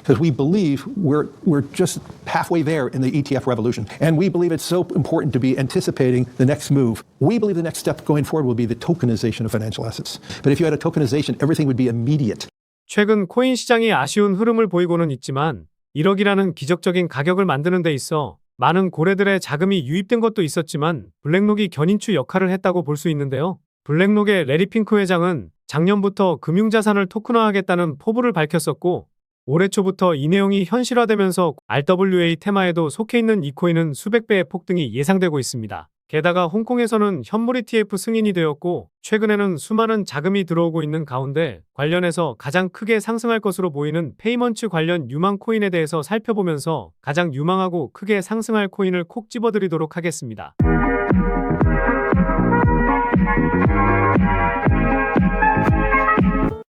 because we believe we're just halfway there in the ETF revolution. And we believe it's so important to be anticipating the next move. We believe the next step going forward will be the tokenization of financial assets. But if you had a tokenization, everything would be immediate. 최근 코인 시장이 아쉬운 흐름을 보이고는 있지만 1억이라는 기적적인 가격을 만드는 데 있어 많은 고래들의 자금이 유입된 것도 있었지만 블랙록이 견인추 역할을 했다고 볼 수 있는데요. 블랙록의 레리 핑크 회장은 작년부터 금융자산을 토큰화하겠다는 포부를 밝혔었고 올해 초부터 이 내용이 현실화되면서 RWA 테마에도 속해 있는 이 코인은 수백 배의 폭등이 예상되고 있습니다. 게다가 홍콩에서는 현물 ETF 승인이 되었고 최근에는 수많은 자금이 들어오고 있는 가운데 관련해서 가장 크게 상승할 것으로 보이는 페이먼츠 관련 유망 코인에 대해서 살펴보면서 가장 유망하고 크게 상승할 코인을 콕 집어드리도록 하겠습니다.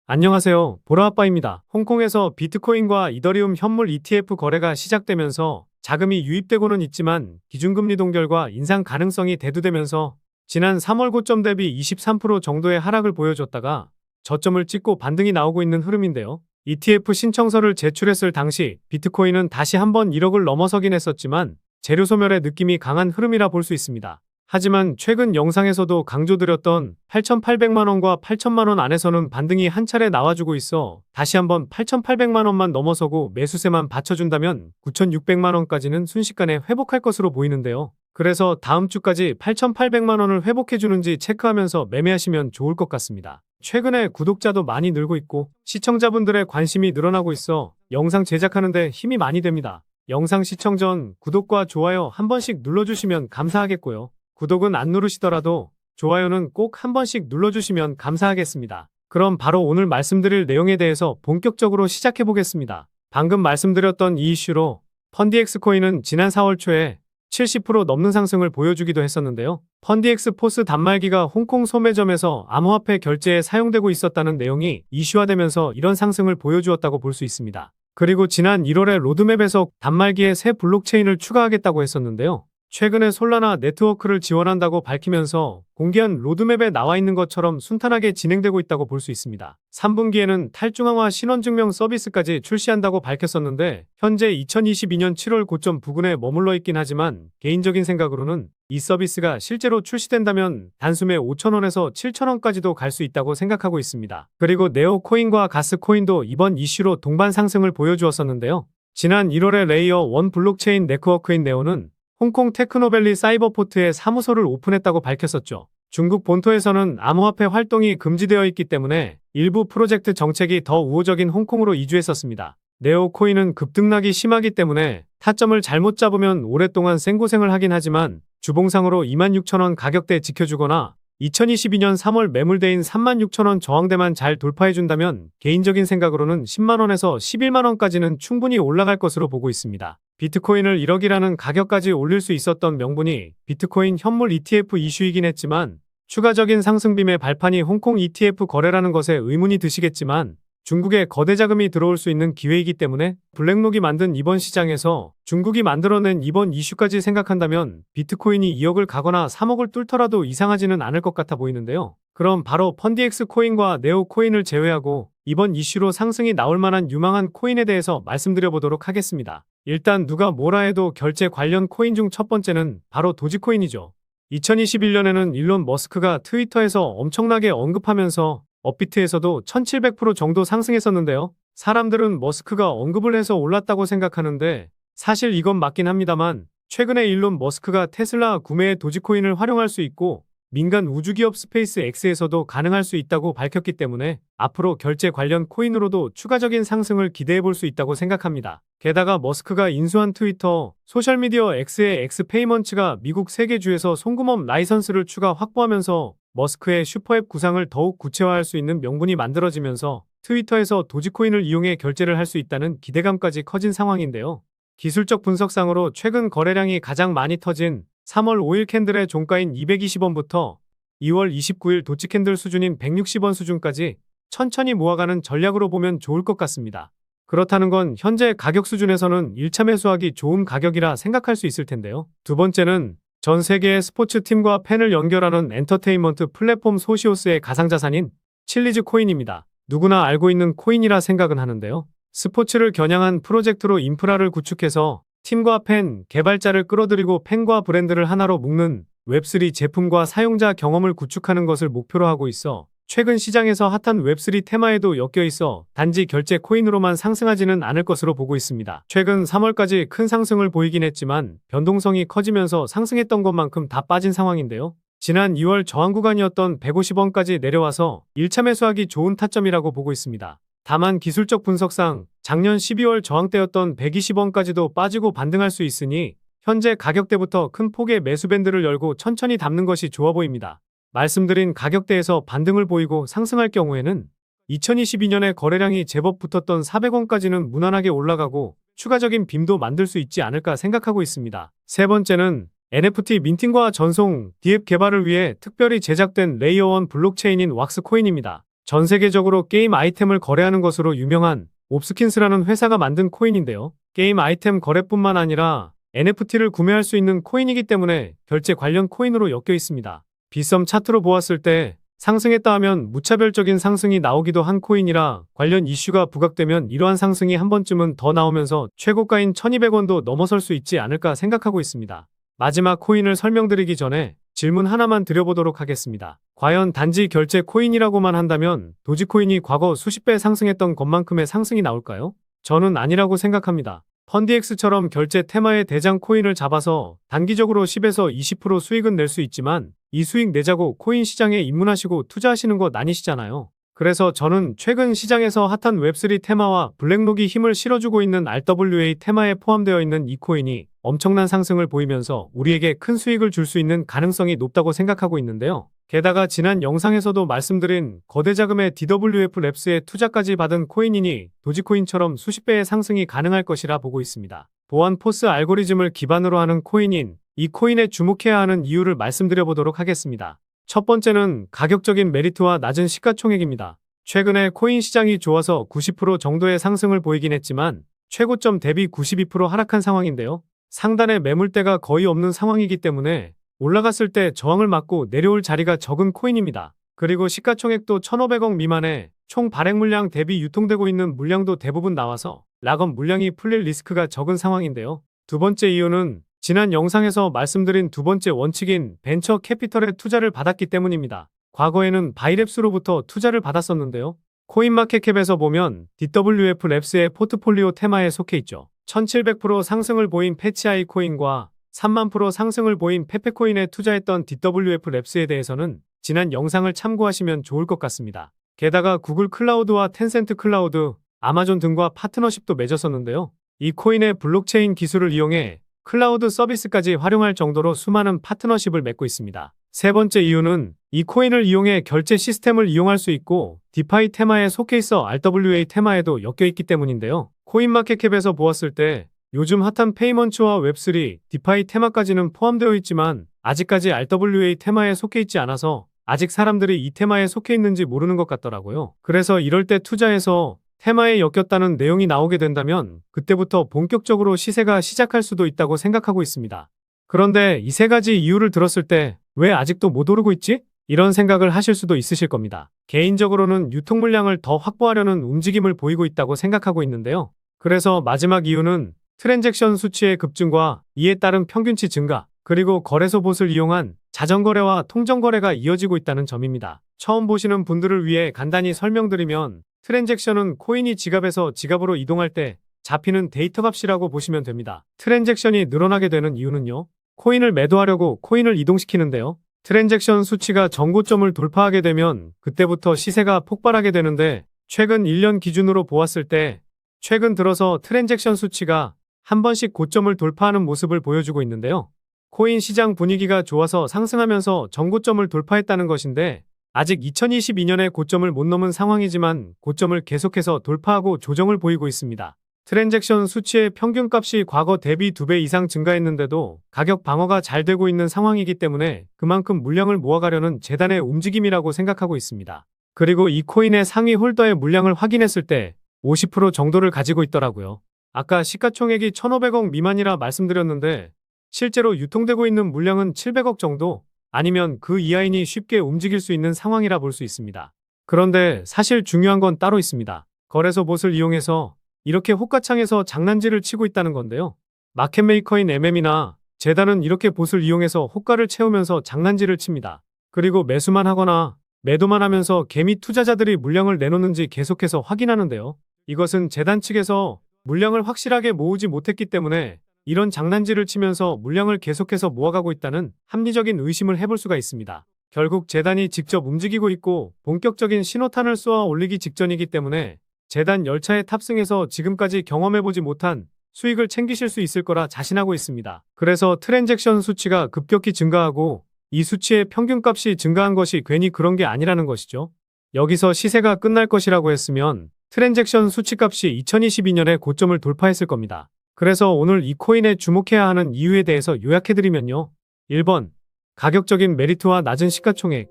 안녕하세요. 보라아빠입니다. 홍콩에서 비트코인과 이더리움 현물 ETF 거래가 시작되면서 자금이 유입되고는 있지만 기준금리 동결과 인상 가능성이 대두되면서 지난 3월 고점 대비 23% 정도의 하락을 보여줬다가 저점을 찍고 반등이 나오고 있는 흐름인데요. ETF 신청서를 제출했을 당시 비트코인은 다시 한번 1억을 넘어서긴 했었지만 재료 소멸의 느낌이 강한 흐름이라 볼 수 있습니다. 하지만 최근 영상에서도 강조드렸던 8,800만원과 8,000만원 안에서는 반등이 한 차례 나와주고 있어 다시 한번 8,800만원만 넘어서고 매수세만 받쳐준다면 9,600만원까지는 순식간에 회복할 것으로 보이는데요. 그래서 다음 주까지 8,800만원을 회복해주는지 체크하면서 매매하시면 좋을 것 같습니다. 최근에 구독자도 많이 늘고 있고 시청자분들의 관심이 늘어나고 있어 영상 제작하는데 힘이 많이 됩니다. 영상 시청 전 구독과 좋아요 한 번씩 눌러주시면 감사하겠고요. 구독은 안 누르시더라도 좋아요는 꼭 한 번씩 눌러주시면 감사하겠습니다. 그럼 바로 오늘 말씀드릴 내용에 대해서 본격적으로 시작해보겠습니다. 방금 말씀드렸던 이 이슈로 펀디엑스 코인은 지난 4월 초에 70% 넘는 상승을 보여주기도 했었는데요. 펀디엑스 포스 단말기가 홍콩 소매점에서 암호화폐 결제에 사용되고 있었다는 내용이 이슈화되면서 이런 상승을 보여주었다고 볼 수 있습니다. 그리고 지난 1월에 로드맵에서 단말기에 새 블록체인을 추가하겠다고 했었는데요. 최근에 솔라나 네트워크를 지원한다고 밝히면서 공개한 로드맵에 나와 있는 것처럼 순탄하게 진행되고 있다고 볼 수 있습니다. 3분기에는 탈중앙화 신원증명 서비스까지 출시한다고 밝혔었는데 현재 2022년 7월 고점 부근에 머물러 있긴 하지만 개인적인 생각으로는 이 서비스가 실제로 출시된다면 단숨에 5,000원에서 7,000원까지도 갈 수 있다고 생각하고 있습니다. 그리고 네오코인과 가스코인도 이번 이슈로 동반 상승을 보여주었었는데요. 지난 1월에 레이어 1 블록체인 네트워크인 네오는 홍콩 테크노밸리 사이버포트에 사무소를 오픈했다고 밝혔었죠. 중국 본토에서는 암호화폐 활동이 금지되어 있기 때문에 일부 프로젝트 정책이 더 우호적인 홍콩으로 이주했었습니다. 네오코인은 급등락이 심하기 때문에 타점을 잘못 잡으면 오랫동안 생고생을 하긴 하지만 주봉상으로 26,000원 가격대 지켜주거나 2022년 3월 매물대인 36,000원 저항대만 잘 돌파해준다면 개인적인 생각으로는 10만원에서 11만원까지는 충분히 올라갈 것으로 보고 있습니다. 비트코인을 1억이라는 가격까지 올릴 수 있었던 명분이 비트코인 현물 ETF 이슈이긴 했지만 추가적인 상승빔의 발판이 홍콩 ETF 거래라는 것에 의문이 드시겠지만 중국에 거대 자금이 들어올 수 있는 기회이기 때문에 블랙록이 만든 이번 시장에서 중국이 만들어낸 이번 이슈까지 생각한다면 비트코인이 2억을 가거나 3억을 뚫더라도 이상하지는 않을 것 같아 보이는데요. 그럼 바로 펀디엑스 코인과 네오 코인을 제외하고 이번 이슈로 상승이 나올 만한 유망한 코인에 대해서 말씀드려보도록 하겠습니다. 일단 누가 뭐라 해도 결제 관련 코인 중 첫 번째는 바로 도지코인이죠. 2021년에는 일론 머스크가 트위터에서 엄청나게 언급하면서 업비트에서도 1700% 정도 상승했었는데요. 사람들은 머스크가 언급을 해서 올랐다고 생각하는데 사실 이건 맞긴 합니다만 최근에 일론 머스크가 테슬라 구매에 도지코인을 활용할 수 있고 민간 우주기업 스페이스 X에서도 가능할 수 있다고 밝혔기 때문에 앞으로 결제 관련 코인으로도 추가적인 상승을 기대해 볼 수 있다고 생각합니다. 게다가 머스크가 인수한 트위터, 소셜미디어 X의 엑스페이먼츠가 미국 세계주에서 송금업 라이선스를 추가 확보하면서 머스크의 슈퍼앱 구상을 더욱 구체화할 수 있는 명분이 만들어지면서 트위터에서 도지코인을 이용해 결제를 할 수 있다는 기대감까지 커진 상황인데요. 기술적 분석상으로 최근 거래량이 가장 많이 터진 3월 5일 캔들의 종가인 220원부터 2월 29일 도치 캔들 수준인 160원 수준까지 천천히 모아가는 전략으로 보면 좋을 것 같습니다. 그렇다는 건 현재 가격 수준에서는 1차 매수하기 좋은 가격이라 생각할 수 있을 텐데요. 두 번째는 전 세계의 스포츠팀과 팬을 연결하는 엔터테인먼트 플랫폼 소시오스의 가상자산인 칠리즈 코인입니다. 누구나 알고 있는 코인이라 생각은 하는데요. 스포츠를 겨냥한 프로젝트로 인프라를 구축해서 팀과 팬, 개발자를 끌어들이고 팬과 브랜드를 하나로 묶는 웹3 제품과 사용자 경험을 구축하는 것을 목표로 하고 있어 최근 시장에서 핫한 웹3 테마에도 엮여 있어 단지 결제 코인으로만 상승하지는 않을 것으로 보고 있습니다. 최근 3월까지 큰 상승을 보이긴 했지만 변동성이 커지면서 상승했던 것만큼 다 빠진 상황인데요. 지난 2월 저항 구간이었던 150원까지 내려와서 1차 매수하기 좋은 타점이라고 보고 있습니다. 다만 기술적 분석상 작년 12월 저항대였던 120원까지도 빠지고 반등할 수 있으니 현재 가격대부터 큰 폭의 매수 밴드를 열고 천천히 담는 것이 좋아 보입니다. 말씀드린 가격대에서 반등을 보이고 상승할 경우에는 2022년에 거래량이 제법 붙었던 400원까지는 무난하게 올라가고 추가적인 빔도 만들 수 있지 않을까 생각하고 있습니다. 세 번째는 NFT 민팅과 전송, 디앱 개발을 위해 특별히 제작된 레이어 1 블록체인인 왁스코인입니다. 전 세계적으로 게임 아이템을 거래하는 것으로 유명한 옵스킨스라는 회사가 만든 코인인데요. 게임 아이템 거래뿐만 아니라 NFT를 구매할 수 있는 코인이기 때문에 결제 관련 코인으로 엮여 있습니다. 빗썸 차트로 보았을 때 상승했다 하면 무차별적인 상승이 나오기도 한 코인이라 관련 이슈가 부각되면 이러한 상승이 한 번쯤은 더 나오면서 최고가인 1200원도 넘어설 수 있지 않을까 생각하고 있습니다. 마지막 코인을 설명드리기 전에 질문 하나만 드려보도록 하겠습니다. 과연 단지 결제 코인이라고만 한다면 도지코인이 과거 수십 배 상승했던 것만큼의 상승이 나올까요? 저는 아니라고 생각합니다. 펀디엑스처럼 결제 테마의 대장 코인을 잡아서 단기적으로 10에서 20% 수익은 낼 수 있지만 이 수익 내자고 코인 시장에 입문하시고 투자하시는 것 아니시잖아요. 그래서 저는 최근 시장에서 핫한 웹3 테마와 블랙록이 힘을 실어주고 있는 RWA 테마에 포함되어 있는 이 코인이 엄청난 상승을 보이면서 우리에게 큰 수익을 줄 수 있는 가능성이 높다고 생각하고 있는데요. 게다가 지난 영상에서도 말씀드린 거대 자금의 DWF 랩스에 투자까지 받은 코인이니 도지코인처럼 수십 배의 상승이 가능할 것이라 보고 있습니다. 보안 포스 알고리즘을 기반으로 하는 코인인 이 코인에 주목해야 하는 이유를 말씀드려 보도록 하겠습니다. 첫 번째는 가격적인 메리트와 낮은 시가총액입니다. 최근에 코인 시장이 좋아서 90% 정도의 상승을 보이긴 했지만 최고점 대비 92% 하락한 상황인데요. 상단에 매물대가 거의 없는 상황이기 때문에 올라갔을 때 저항을 맞고 내려올 자리가 적은 코인입니다. 그리고 시가총액도 1,500억 미만에 총 발행 물량 대비 유통되고 있는 물량도 대부분 나와서 락업 물량이 풀릴 리스크가 적은 상황인데요. 두 번째 이유는 지난 영상에서 말씀드린 두 번째 원칙인 벤처 캐피털의 투자를 받았기 때문입니다. 과거에는 바이랩스로부터 투자를 받았었는데요. 코인마켓캡에서 보면 DWF 랩스의 포트폴리오 테마에 속해 있죠. 1700% 상승을 보인 패치아이 코인과 3만% 상승을 보인 페페코인에 투자했던 DWF 랩스에 대해서는 지난 영상을 참고하시면 좋을 것 같습니다. 게다가 구글 클라우드와 텐센트 클라우드, 아마존 등과 파트너십도 맺었었는데요. 이 코인의 블록체인 기술을 이용해 클라우드 서비스까지 활용할 정도로 수많은 파트너십을 맺고 있습니다. 세 번째 이유는 이 코인을 이용해 결제 시스템을 이용할 수 있고 디파이 테마에 속해 있어 RWA 테마에도 엮여 있기 때문인데요. 코인마켓캡에서 보았을 때 요즘 핫한 페이먼츠와 웹3, 디파이 테마까지는 포함되어 있지만 아직까지 RWA 테마에 속해 있지 않아서 아직 사람들이 이 테마에 속해 있는지 모르는 것 같더라고요. 그래서 이럴 때 투자해서 테마에 엮였다는 내용이 나오게 된다면 그때부터 본격적으로 시세가 시작할 수도 있다고 생각하고 있습니다. 그런데 이 세 가지 이유를 들었을 때 왜 아직도 못 오르고 있지? 이런 생각을 하실 수도 있으실 겁니다. 개인적으로는 유통 물량을 더 확보하려는 움직임을 보이고 있다고 생각하고 있는데요. 그래서 마지막 이유는 트랜잭션 수치의 급증과 이에 따른 평균치 증가, 그리고 거래소 봇을 이용한 자전거래와 통정거래가 이어지고 있다는 점입니다. 처음 보시는 분들을 위해 간단히 설명드리면 트랜잭션은 코인이 지갑에서 지갑으로 이동할 때 잡히는 데이터 값이라고 보시면 됩니다. 트랜잭션이 늘어나게 되는 이유는요. 코인을 매도하려고 코인을 이동시키는데요. 트랜잭션 수치가 정고점을 돌파하게 되면 그때부터 시세가 폭발하게 되는데 최근 1년 기준으로 보았을 때 최근 들어서 트랜잭션 수치가 한 번씩 고점을 돌파하는 모습을 보여주고 있는데요. 코인 시장 분위기가 좋아서 상승하면서 정고점을 돌파했다는 것인데 아직 2022년에 고점을 못 넘은 상황이지만 고점을 계속해서 돌파하고 조정을 보이고 있습니다. 트랜잭션 수치의 평균값이 과거 대비 2배 이상 증가했는데도 가격 방어가 잘 되고 있는 상황이기 때문에 그만큼 물량을 모아가려는 재단의 움직임이라고 생각하고 있습니다. 그리고 이 코인의 상위 홀더의 물량을 확인했을 때 50% 정도를 가지고 있더라고요. 아까 시가총액이 1,500억 미만이라 말씀드렸는데 실제로 유통되고 있는 물량은 700억 정도 아니면 그 이하이니 쉽게 움직일 수 있는 상황이라 볼 수 있습니다. 그런데 사실 중요한 건 따로 있습니다. 거래소 봇을 이용해서 이렇게 호가창에서 장난질을 치고 있다는 건데요. 마켓메이커인 MM이나 재단은 이렇게 봇을 이용해서 호가를 채우면서 장난질을 칩니다. 그리고 매수만 하거나 매도만 하면서 개미 투자자들이 물량을 내놓는지 계속해서 확인하는데요. 이것은 재단 측에서 물량을 확실하게 모으지 못했기 때문에 이런 장난질을 치면서 물량을 계속해서 모아가고 있다는 합리적인 의심을 해볼 수가 있습니다. 결국 재단이 직접 움직이고 있고 본격적인 신호탄을 쏘아 올리기 직전이기 때문에 재단 열차에 탑승해서 지금까지 경험해보지 못한 수익을 챙기실 수 있을 거라 자신하고 있습니다. 그래서 트랜잭션 수치가 급격히 증가하고 이 수치의 평균값이 증가한 것이 괜히 그런 게 아니라는 것이죠. 여기서 시세가 끝날 것이라고 했으면 트랜잭션 수치값이 2022년에 고점을 돌파했을 겁니다. 그래서 오늘 이 코인에 주목해야 하는 이유에 대해서 요약해드리면요. 1번, 가격적인 메리트와 낮은 시가총액.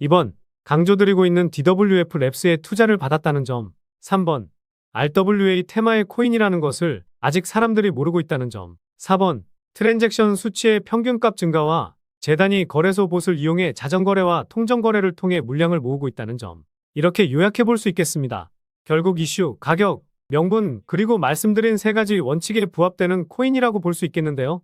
2번, 강조드리고 있는 DWF 랩스에 투자를 받았다는 점. 3번, RWA 테마의 코인이라는 것을 아직 사람들이 모르고 있다는 점. 4번, 트랜잭션 수치의 평균값 증가와 재단이 거래소 봇을 이용해 자전거래와 통정거래를 통해 물량을 모으고 있다는 점. 이렇게 요약해 볼 수 있겠습니다. 결국 이슈, 가격, 명분, 그리고 말씀드린 세 가지 원칙에 부합되는 코인이라고 볼 수 있겠는데요.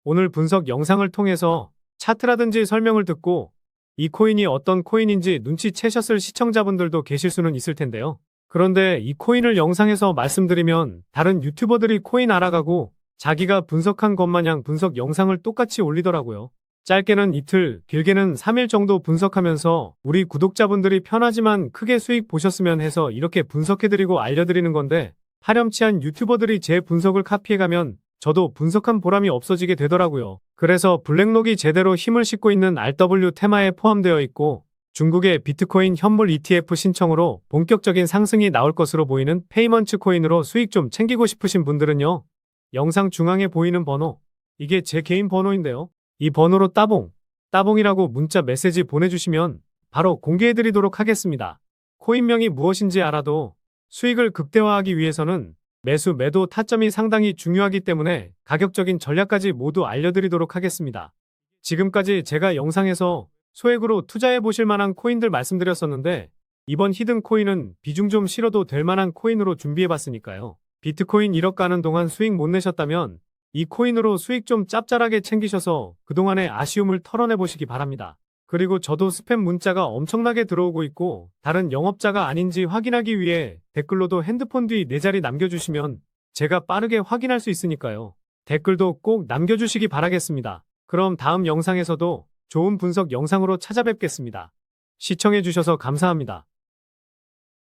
오늘 분석 영상을 통해서 차트라든지 설명을 듣고 이 코인이 어떤 코인인지 눈치채셨을 시청자분들도 계실 수는 있을 텐데요. 그런데 이 코인을 영상에서 말씀드리면 다른 유튜버들이 코인 알아가고 자기가 분석한 것 마냥 분석 영상을 똑같이 올리더라고요. 짧게는 이틀, 길게는 3일 정도 분석하면서 우리 구독자분들이 편하지만 크게 수익 보셨으면 해서 이렇게 분석해드리고 알려드리는 건데 파렴치한 유튜버들이 제 분석을 카피해가면 저도 분석한 보람이 없어지게 되더라고요. 그래서 블랙록이 제대로 힘을 싣고 있는 RW 테마에 포함되어 있고 중국의 비트코인 현물 ETF 신청으로 본격적인 상승이 나올 것으로 보이는 페이먼츠 코인으로 수익 좀 챙기고 싶으신 분들은요. 영상 중앙에 보이는 번호, 이게 제 개인 번호인데요. 이 번호로 따봉이라고 문자 메시지 보내주시면 바로 공개해드리도록 하겠습니다. 코인명이 무엇인지 알아도 수익을 극대화하기 위해서는 매수, 매도 타점이 상당히 중요하기 때문에 가격적인 전략까지 모두 알려드리도록 하겠습니다. 지금까지 제가 영상에서 소액으로 투자해 보실 만한 코인들 말씀드렸었는데 이번 히든 코인은 비중 좀 실어도 될 만한 코인으로 준비해 봤으니까요. 비트코인 1억 가는 동안 수익 못 내셨다면 이 코인으로 수익 좀 짭짤하게 챙기셔서 그동안의 아쉬움을 털어내 보시기 바랍니다. 그리고 저도 스팸 문자가 엄청나게 들어오고 있고 다른 영업자가 아닌지 확인하기 위해 댓글로도 핸드폰 뒤 4자리 남겨주시면 제가 빠르게 확인할 수 있으니까요. 댓글도 꼭 남겨주시기 바라겠습니다. 그럼 다음 영상에서도 좋은 분석 영상으로 찾아뵙겠습니다. 시청해주셔서 감사합니다.